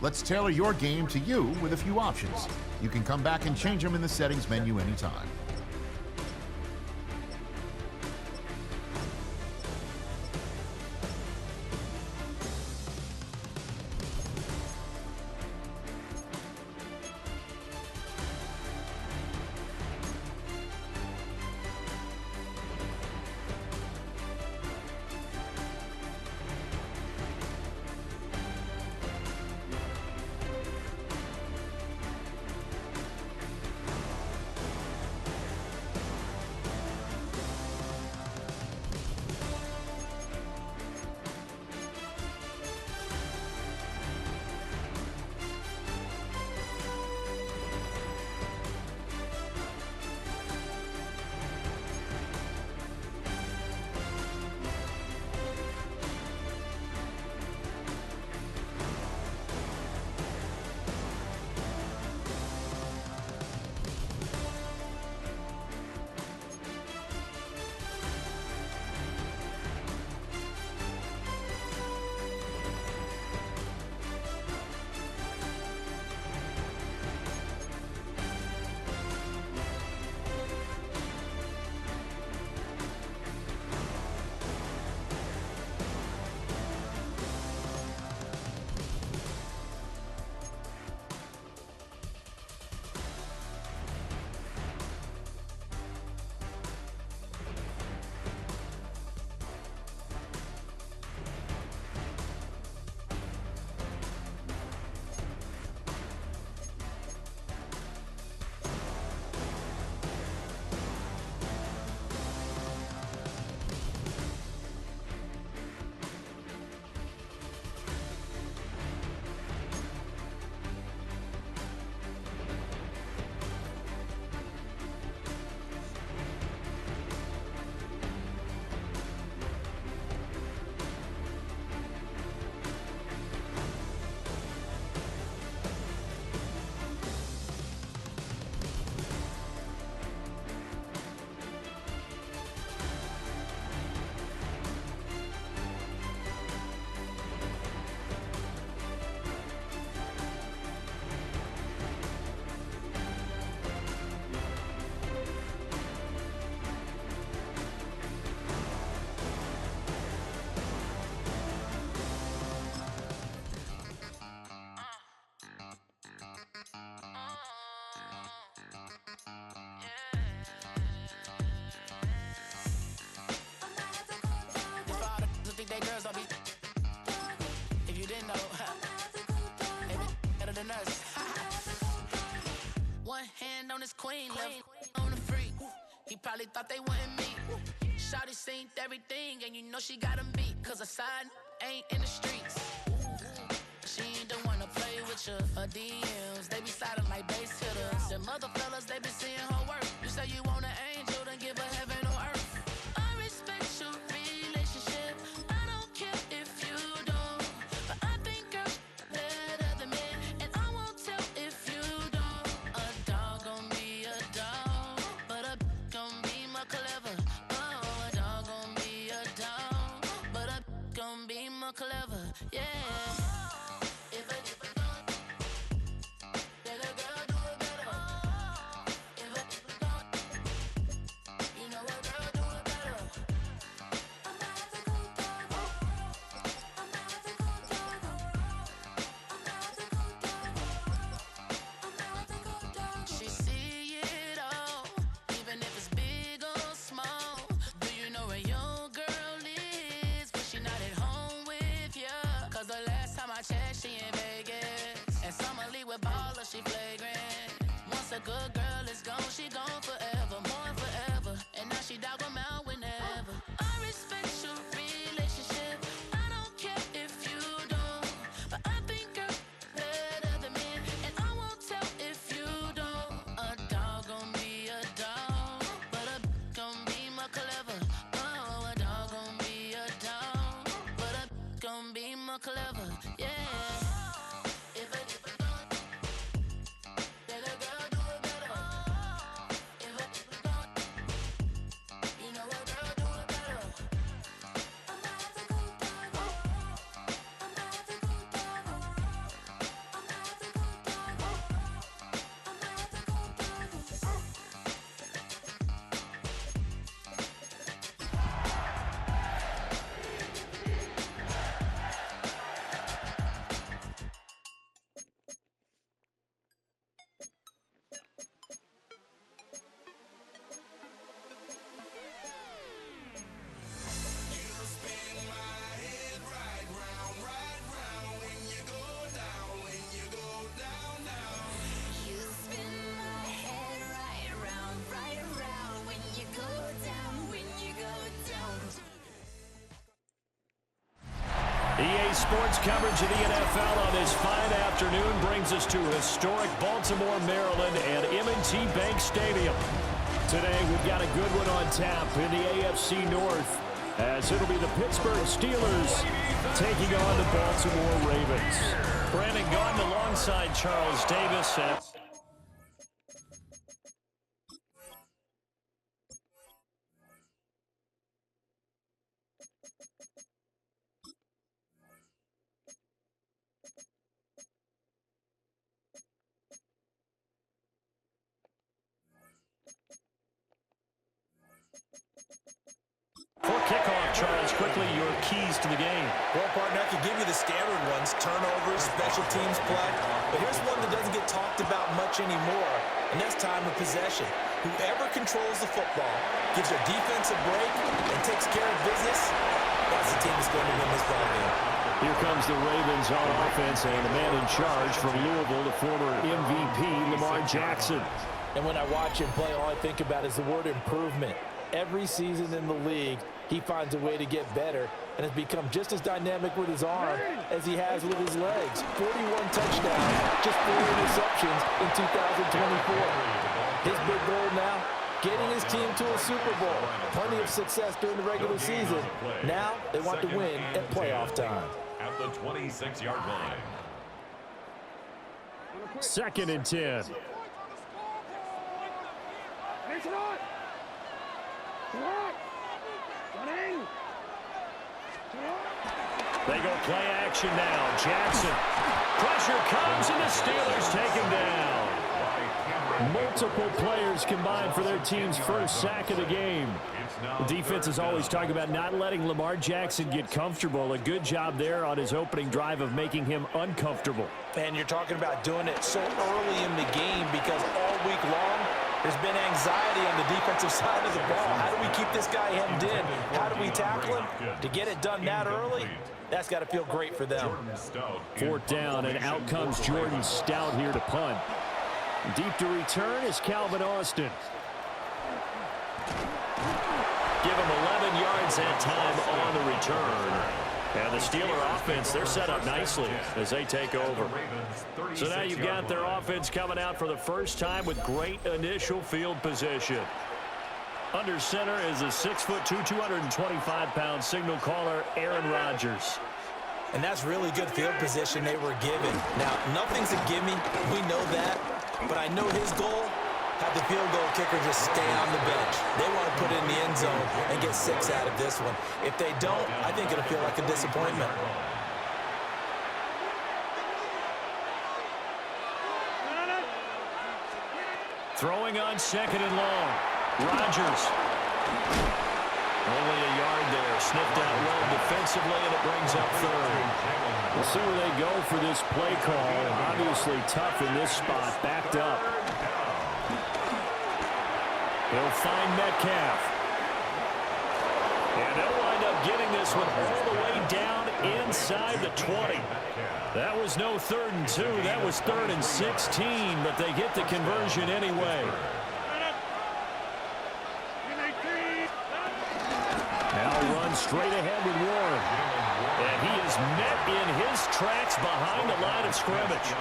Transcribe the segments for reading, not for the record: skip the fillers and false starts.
Let's tailor your game to you with a few options. You can come back and change them in the settings menu anytime. If you didn't know, they be better than us. One hand on his queen, left on the freak. He probably thought they wouldn't meet. Shawty seen everything, and you know she got him beat. Cause her side ain't in the streets. She ain't the one to play with you. Her DMs, they be sliding like base hitters. And mother fellas, they be seeing her work. You say you want an angel, then give her heaven on earth. I respect your relationship. I don't care if you don't. But I think girls better than men. And I won't tell if you don't. A dog gon' be a dog, but a gon' be more clever. Oh, a dog gon' be a dog, but a gon' be more clever. Yeah. She in Vegas, and Summer Lee with baller, she flagrant. Once a good girl is gone, she gone forever, more than forever. And now she dog 'em out whenever. I respect your relationship. I don't care if you don't, but I think girls better than men, and I won't tell if you don't. A dog gon' be a dog, but a gon' be more clever. Oh, a dog gon' be a dog, but a gon' be more clever. Yeah. EA Sports coverage of the NFL on this fine afternoon brings us to historic Baltimore, Maryland and M&T Bank Stadium. Today we've got a good one on tap in the AFC North, as it'll be the Pittsburgh Steelers taking on the Baltimore Ravens. Brandon Gaudin alongside Charles Davis. For kickoff, Charles, quickly your keys to the game. Well, partner, I could give you the standard ones, turnovers, special teams play. But here's one that doesn't get talked about much anymore, and that's time of possession. Whoever controls the football, gives their defense a break, and takes care of business, that's the team that's going to win this ball game. Here comes the Ravens on offense, and the man in charge from Louisville, the former MVP, Lamar Jackson. And when I watch him play, all I think about is the word improvement. Every season in the league, he finds a way to get better and has become just as dynamic with his arm as he has with his legs. 41 touchdowns, just 4 interceptions in 2024. His big goal now, getting his team to a Super Bowl. Plenty of success during the regular season. Now they want to win at playoff time. At the 26-yard line. 2nd and 10. They go play action now. Jackson. Pressure comes, and the Steelers take him down. Multiple players combined for their team's first sack of the game. The defense is always talking about not letting Lamar Jackson get comfortable. A good job there on his opening drive of making him uncomfortable. And you're talking about doing it so early in the game because all week long, there's been anxiety on the defensive side of the ball. How do we keep this guy hemmed in? How do we tackle him? To get it done that early, that's got to feel great for them. 4th down, and out comes Jordan Stout here to punt. Deep to return is Calvin Austin. Give him 11 yards that time on the return. And the Steeler offense, they're set up nicely as they take over. So now you've got their offense coming out for the first time with great initial field position. Under center is a 6'2", 225-pound signal caller, Aaron Rodgers. And that's really good field position they were given. Now, nothing's a gimme. We know that. But I know his goal, have the field goal kicker just stay on the bench. They want to put it in the end zone and get 6 out of this one. If they don't, I think it'll feel like a disappointment. Throwing on 2nd and long. Rodgers. Only a yard there. Sniffed out well defensively, and it brings up 3rd. We'll see where they go for this play call. Obviously tough in this spot. Backed up. He'll find Metcalf. And they'll wind up getting this one all the way down inside the 20. That was no 3rd and 2. That was 3rd and 16, but they get the conversion anyway. Now run straight ahead with Warren. And he is met in his tracks behind the line of scrimmage.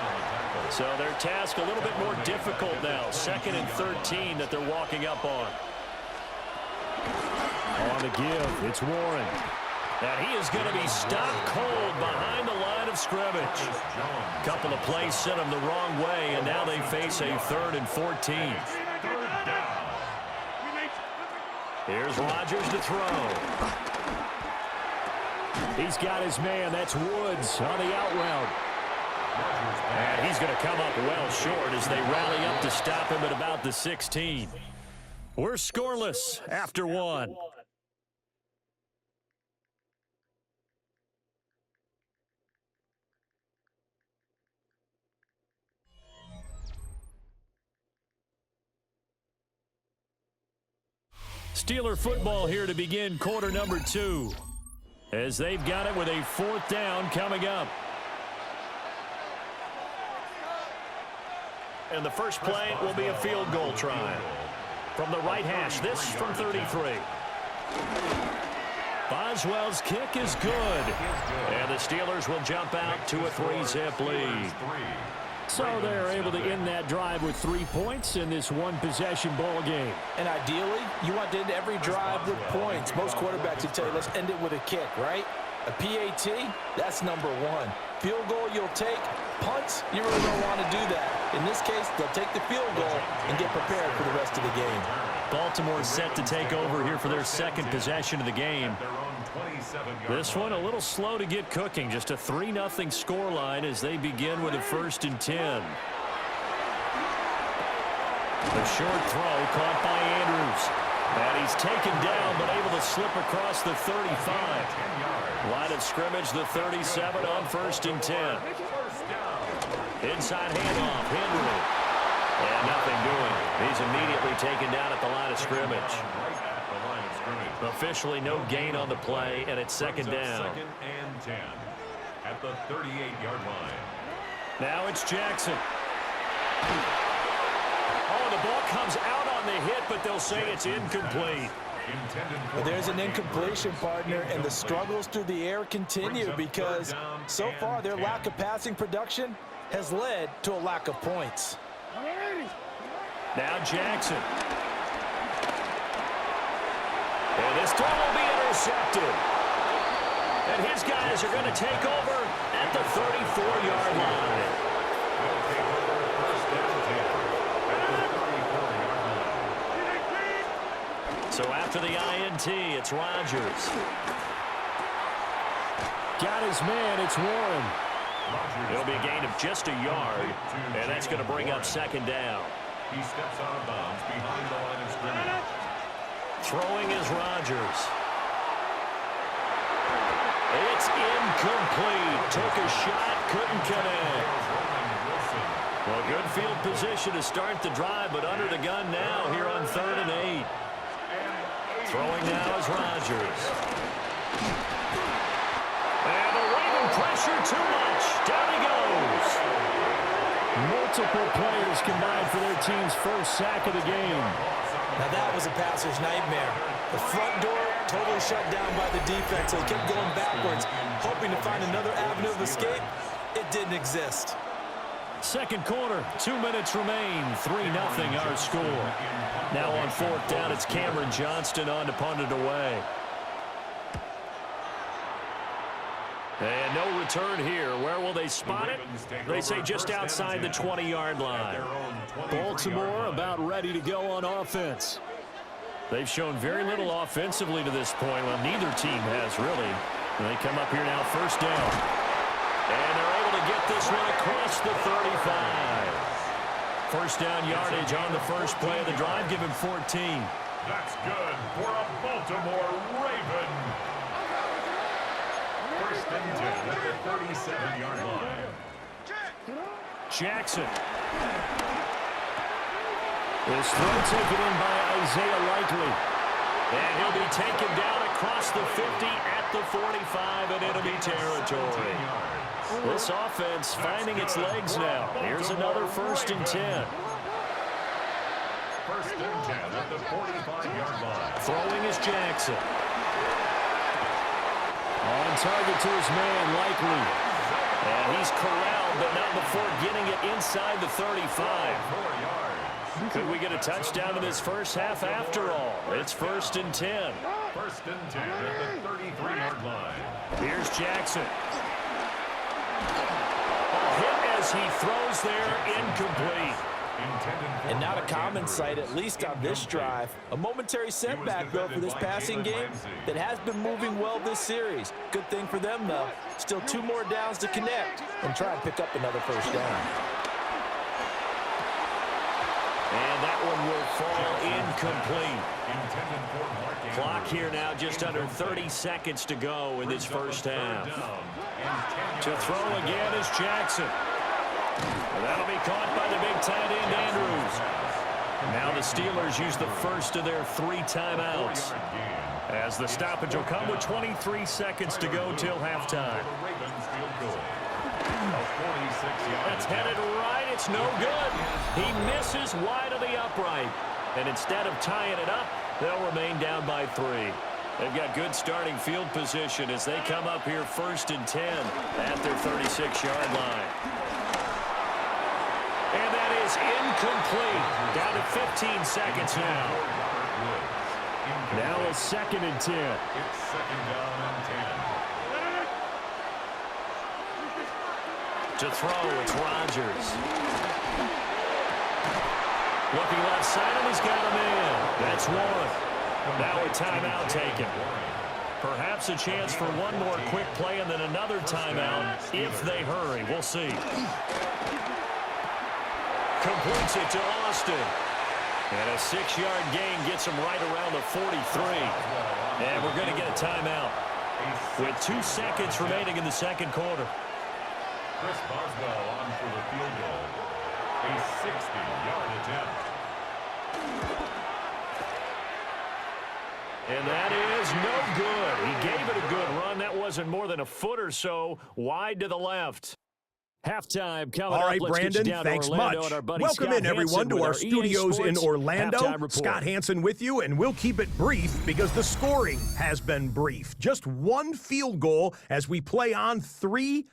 So their task a little bit more difficult now. 2nd and 13 that they're walking up on. On the give, it's Warren. And he is going to be stopped cold behind the line of scrimmage. A couple of plays sent him the wrong way, and now they face a 3rd and 14. Here's Rodgers to throw. He's got his man. That's Woods on the out route. And he's going to come up well short as they rally up to stop him at about the 16. We're scoreless after 1. Steeler football here to begin quarter number 2. As they've got it with a 4th down coming up. And the first play will be a field goal try. From the right hash, this from 33. Boswell's kick is good. And the Steelers will jump out to a 3-zip lead. So they're able to end that drive with 3 points in this one-possession ball game. And ideally, you want to end every drive with points. Most quarterbacks would tell you, let's end it with a kick, right? A PAT, that's number one. Field goal you'll take. Punts, you really don't want to do that. In this case, they'll take the field goal and get prepared for the rest of the game. Baltimore set to take over here for their second possession of the game. This one a little slow to get cooking. Just a 3-0 scoreline as they begin with a 1st and 10. The short throw caught by Andrews. And he's taken down but able to slip across the 35. Line of scrimmage, the 37 on 1st and 10. Inside handoff, Henry. And nothing doing. He's immediately taken down at the line of scrimmage. Officially no gain on the play, and it's 2nd down. 2nd and 10 at the 38-yard line. Now it's Jackson. Oh, the ball comes out on the hit, but they'll say it's incomplete. But there's an incompletion, partner, and the struggles through the air continue because so far their lack of passing production has led to a lack of points. Now Jackson. And this throw will be intercepted. And his guys are going to take over at the 34-yard line. So after the INT, it's Rodgers. Got his man, it's Warren. It'll be a gain of just a yard, and that's going to bring up 2nd down. He steps out of bounds behind the line of scrimmage. Throwing is Rodgers. It's incomplete. Took a shot, couldn't connect. Well, good field position to start the drive, but under the gun now here on 3rd and 8. Throwing now is Rodgers. And the Raven pressure too much. Down he goes. Multiple players combined for their team's first sack of the game. Now that was a passer's nightmare. The front door totally shut down by the defense. They kept going backwards, hoping to find another avenue of escape. It didn't exist. Second quarter, 2 minutes remain. 3-0 our score. Now on 4th down, it's Cameron Johnston on to punt it away. And no return here. Where will they spot it? They say just outside the 20-yard line. Baltimore about ready to go on offense. They've shown very little offensively to this point. Well, neither team has really. They come up here now, 1st down. And they're able to get this one across the 35. 1st down yardage on the first play of the drive. Give him 14. That's good for a Baltimore Raven. 1st and 10 at the 37-yard line. Jackson. This throw taken in by Isaiah Likely. And he'll be taken down across the 50 at the 45 in enemy territory. This offense finding its legs now. Here's another 1st and 10. 1st and 10 at the 45-yard line. Throwing is Jackson. On target to his man, Likely. And he's corralled, but not before getting it inside the 35. 4 yards. Could we get a touchdown in this first half after all? It's 1st and 10. 1st and 10 at the 33-yard line. Here's Jackson. Hit as he throws there, incomplete. And not a common sight, at least on this drive. A momentary setback, though, for this passing game that has been moving well this series. Good thing for them, though. Still 2 more downs to connect and try and pick up another 1st down. And that one will fall incomplete. Clock here now just under 30 seconds to go in this first half. To throw again is Jackson. And that'll be caught by the big tight end, Andrews. Now the Steelers use the first of their 3 timeouts, as the stoppage will come with 23 seconds to go till halftime. That's headed right. It's no good. He misses wide of the upright. And instead of tying it up, they'll remain down by 3. They've got good starting field position as they come up here 1st and 10 at their 36-yard line. And that is incomplete. Down to 15 seconds now. Now a 2nd and 10. It's 2nd down and 10. To throw, it's Rodgers. Looking left side, and he's got him in. That's one. Now a timeout taken. Perhaps a chance for one more quick play and then another timeout if they hurry. We'll see. Completes it to Austin. And a 6-yard gain gets him right around the 43. And we're going to get a timeout with 2 seconds remaining in the second quarter. Chris Boswell on for the field goal. A 60-yard attempt. And that is no good. He gave it a good run. That wasn't more than a foot or so wide to the left. Halftime coming All right, up. Let's Brandon, get you thanks down to much. Welcome Welcome in, everyone, to our studios in Orlando. Scott Hansen with you, and we'll keep it brief because the scoring has been brief. Just one field goal as we play on 3-0.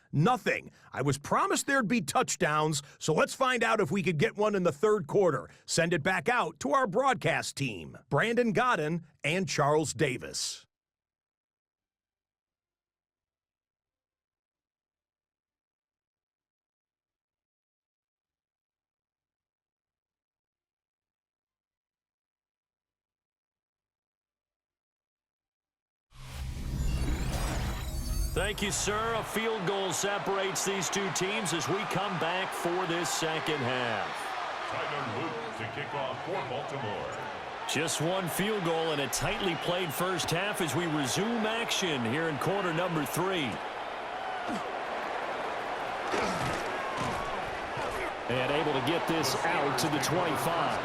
I was promised there'd be touchdowns, so let's find out if we could get one in the third quarter. Send it back out to our broadcast team, Brandon Godden and Charles Davis. Thank you, sir. A field goal separates these two teams as we come back for this second half. Tyler Luke to kick off for Baltimore. Just one field goal and a tightly played first half as we resume action here in quarter number 3. And able to get this out to the 25.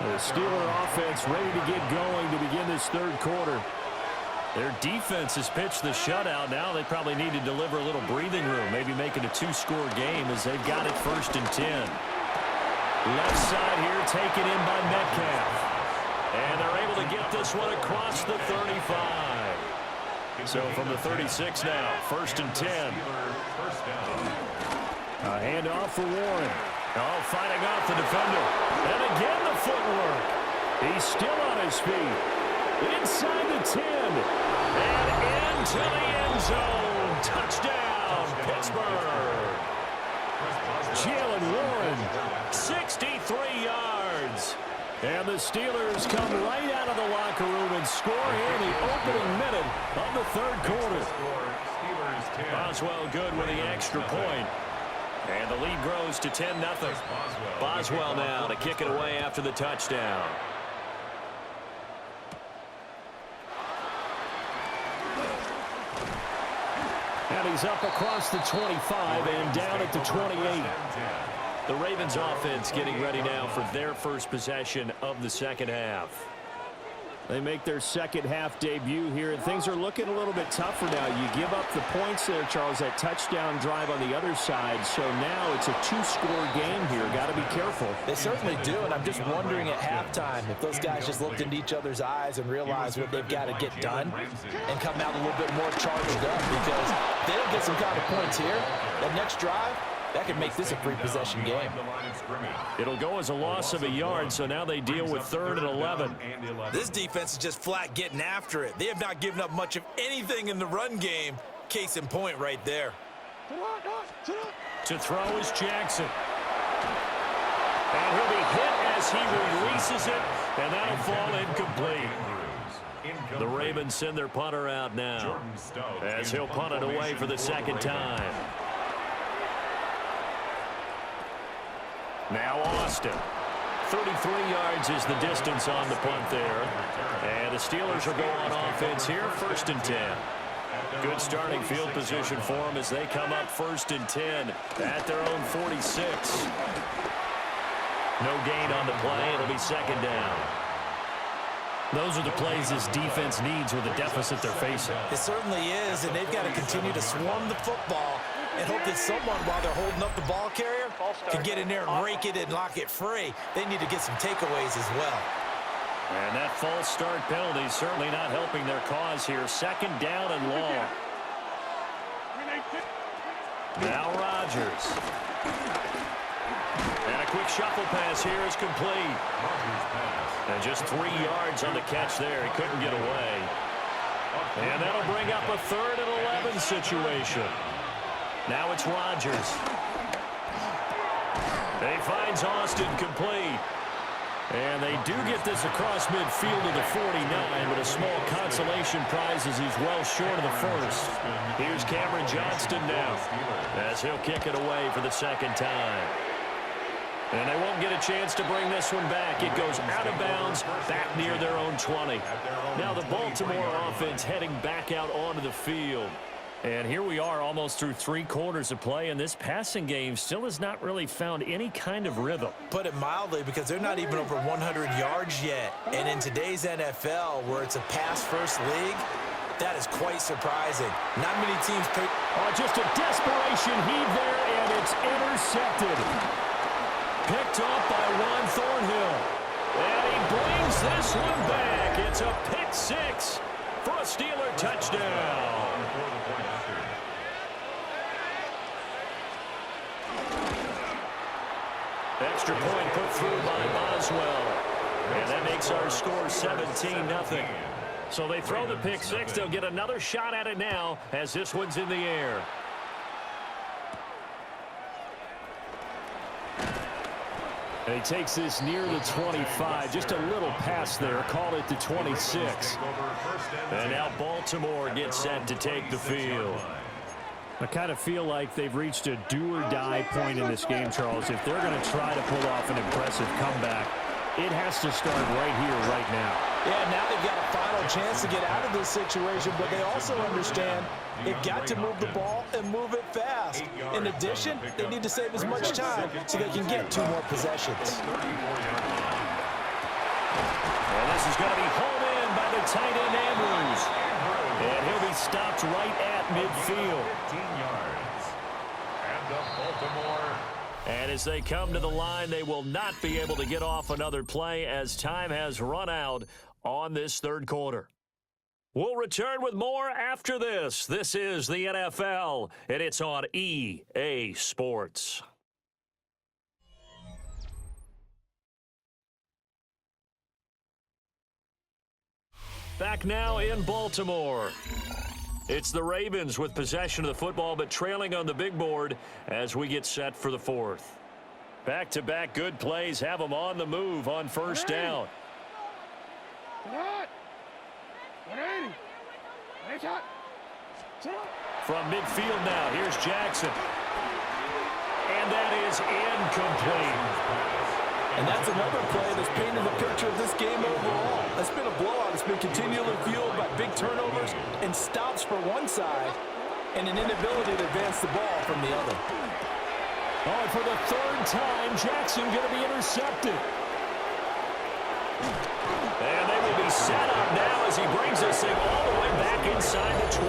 The Steeler offense ready to get going to begin this third quarter. Their defense has pitched the shutout. Now they probably need to deliver a little breathing room, maybe make it a 2-score game as they've got it 1st and 10. Left side here taken in by Metcalf. And they're able to get this one across the 35. So from the 36 now, 1st and 10. A handoff for Warren. Oh, fighting off the defender. And again the footwork. He's still on his feet. Inside the 10. And into the end zone. Touchdown, Pittsburgh. Jalen Warren, 63 yards. And the Steelers come right out of the locker room and score here in the opening minute of the third quarter. Boswell good with the extra point. And the lead grows to 10-0. Boswell now to kick it away after the touchdown. And he's up across the 25 and down at the 28. The Ravens offense getting ready now for their first possession of the second half. They make their second half debut here, and things are looking a little bit tougher now. You give up the points there, Charles, that touchdown drive on the other side. So now it's a 2-score game here. Got to be careful. They certainly do, and I'm just wondering at halftime if those guys just looked into each other's eyes and realized what they've got to get done and come out a little bit more charged up, because if they don't get some kind of points here, that next drive, that could make this a 3-possession game. It'll go as a loss of a yard, so now they deal with 3rd and 11. This defense is just flat getting after it. They have not given up much of anything in the run game. Case in point right there. To throw is Jackson. And he'll be hit as he releases it, and that'll fall incomplete. The Ravens send their punter out now as he'll punt it away for the second time. Now Austin. 33 yards is the distance on the punt there. And the Steelers are going on offense here, 1st and 10. Good starting field position for them as they come up 1st and 10 at their own 46. No gain on the play. It'll be second down. Those are the plays this defense needs with the deficit they're facing. It certainly is, and they've got to continue to swarm the football and hope that someone, while they're holding up the ball carrier, can get in there and rake it and lock it free. They need to get some takeaways as well. And that false start penalty certainly not helping their cause here. Second down and long. Now Rodgers. And a quick shuffle pass here is complete. And just 3 yards on the catch there. He couldn't get away. And that'll bring up a 3rd and 11 situation. Now it's Rodgers. He finds Austin complete. And they do get this across midfield to the 49, but a small consolation prize as he's well short of the first. Here's Cameron Johnston now as he'll kick it away for the second time. And they won't get a chance to bring this one back. It goes out of bounds back near their own 20. Now the Baltimore offense heading back out onto the field. And here we are almost through 3 quarters of play, and this passing game still has not really found any kind of rhythm. Put it mildly, because they're not even over 100 yards yet. And in today's NFL, where it's a pass-first league, that is quite surprising. Not many teams pay. Oh, just a desperation heave there, and it's intercepted. Picked up by Juan Thornhill. And he brings this one back. It's a pick 6 for a Steeler touchdown. Extra point put through by Boswell. And that makes our score 17-0. So they throw the pick 6. They'll get another shot at it now as this one's in the air. And he takes this near the 25. Just a little pass there. Call it the 26. And now Baltimore gets set to take the field. I kind of feel like they've reached a do-or-die point in this game, Charles. If they're going to try to pull off an impressive comeback, it has to start right here, right now. Yeah, now they've got a final chance to get out of this situation, but they also understand they've got to move the ball and move it fast. In addition, they need to save as much time so they can get 2 more possessions. And this is going to be hauled in by the tight end Andrews. And he'll be stopped right at midfield. 15 yards. And up Baltimore. And as they come to the line, they will not be able to get off another play as time has run out on this 3rd quarter. We'll return with more after this. This is the NFL, and it's on EA Sports. Back now in Baltimore. It's the Ravens with possession of the football, but trailing on the big board as we get set for the 4th. Back-to-back good plays have them on the move on first down. From midfield now, here's Jackson. And that is incomplete. And that's another play that's painted the picture of this game overall. It's been a blowout. It's been continually fueled by big turnovers and stops for one side and an inability to advance the ball from the other. Oh, and for the 3rd time, Jackson going to be intercepted. And they will be set up now as he brings this thing all the way back inside the 20.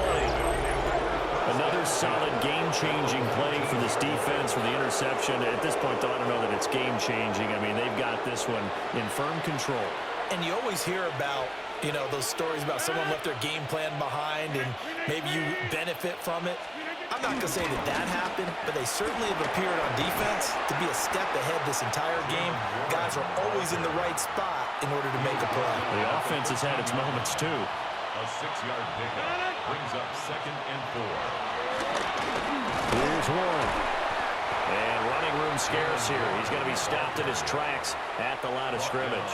Another solid game-changing play for this defense for the interception. At this point, though, I don't know that it's game-changing. I mean, they've got this one in firm control. And you always hear about, you know, those stories about someone left their game plan behind and maybe you benefit from it. I'm not going to say that that happened, but they certainly have appeared on defense to be a step ahead this entire game. Guys are always in the right spot in order to make a play. The offense has had its moments, too. A 6-yard pickup brings up 2nd and 4. Here's Warren. And running room scarce here. He's going to be stopped in his tracks at the line of scrimmage.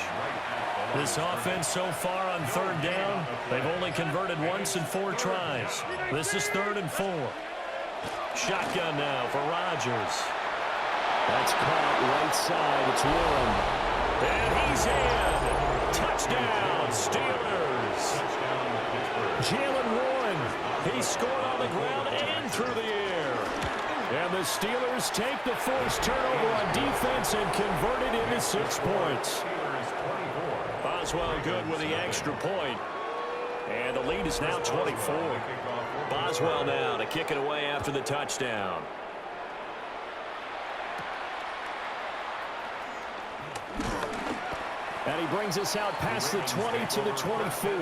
This offense so far on 3rd down, they've only converted once in 4 tries. This is 3rd and 4. Shotgun now for Rodgers. That's caught right side. It's Warren. And he's in. Touchdown, Steelers. Jalen Warren. He scored on the ground and through the air. And the Steelers take the forced turnover on defense and convert it into 6 points. Boswell good with the extra point. And the lead is now 24. Boswell now to kick it away after the touchdown. And he brings us out past the 20 to the 24.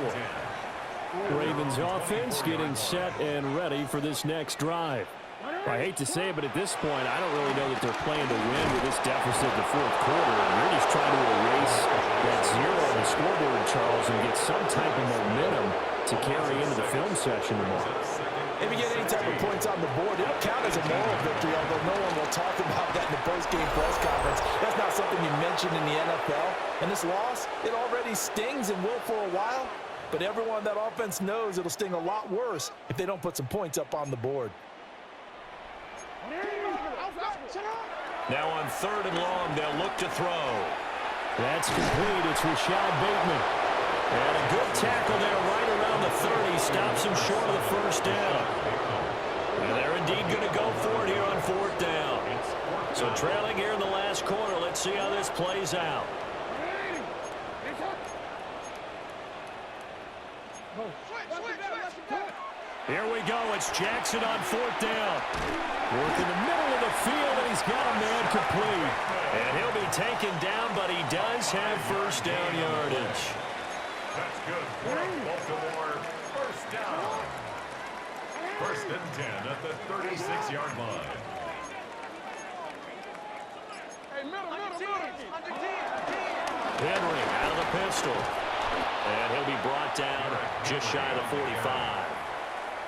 Ravens offense getting set and ready for this next drive. I hate to say it, but at this point, I don't really know that they're playing to win with this deficit in the fourth quarter. They're just trying to erase that zero on the scoreboard, Charles, and get some type of momentum to carry into the film session tomorrow. If you get any type of points on the board, it'll count as a moral victory, although no one will talk about that in the post-game press conference. That's not something you mention in the NFL. And this loss, it already stings and will for a while, but everyone on that offense knows it'll sting a lot worse if they don't put some points up on the board. Now on 3rd and long, they'll look to throw. That's complete. It's Rashad Bateman. And a good tackle there right around the 30. Stops him short of the first down. And they're indeed going to go for it here on 4th down. So trailing here in the last quarter. Let's see how this plays out. Here we go. It's Jackson on 4th down. Work in the middle of the field, and he's got a man complete. And he'll be taken down, but he does have first down yardage. That's good for Baltimore. First down. 1st and 10 at the 36-yard line. Henry out of the pistol. And he'll be brought down just shy of the 45.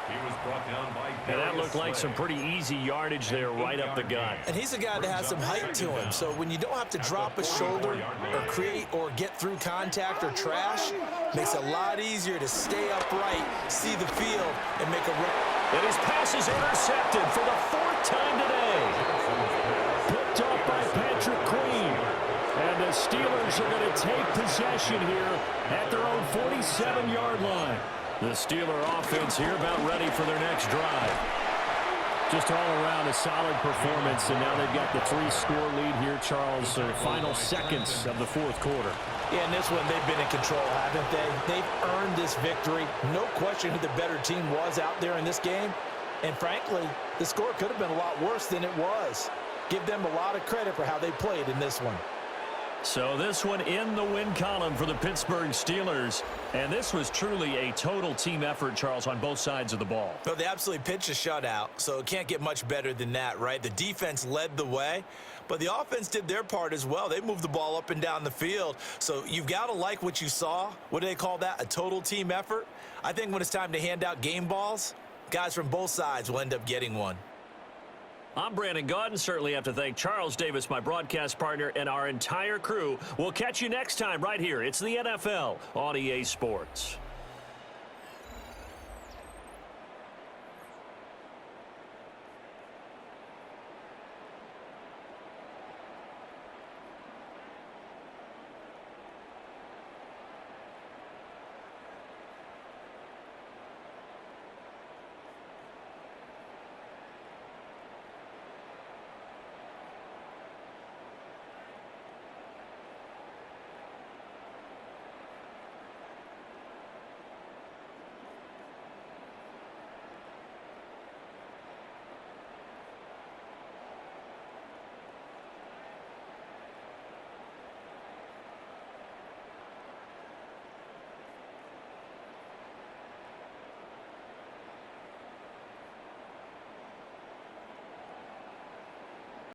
He was brought down by and that looked like some pretty easy yardage there right up the gut. And he's a guy that has some height to him, so when you don't have to drop a shoulder or create or get through contact or trash, makes it a lot easier to stay upright, see the field, and make a run. And his pass is intercepted for the 4th time today. Picked up by Patrick Queen. And the Steelers are going to take possession here at their own 47-yard line. The Steeler offense here about ready for their next drive. Just all around a solid performance, and now they've got the 3-score lead here, Charles. So the final seconds of the 4th quarter. Yeah, in this one, they've been in control, haven't they? They've earned this victory. No question who the better team was out there in this game. And frankly, the score could have been a lot worse than it was. Give them a lot of credit for how they played in this one. So this one in the win column for the Pittsburgh Steelers. And this was truly a total team effort, Charles, on both sides of the ball. Well, they absolutely pitched a shutout, so it can't get much better than that, right? The defense led the way, but the offense did their part as well. They moved the ball up and down the field. So you've got to like what you saw. What do they call that? A total team effort? I think when it's time to hand out game balls, guys from both sides will end up getting one. I'm Brandon Gaudin. Certainly have to thank Charles Davis, my broadcast partner, and our entire crew. We'll catch you next time right here. It's the NFL on EA Sports.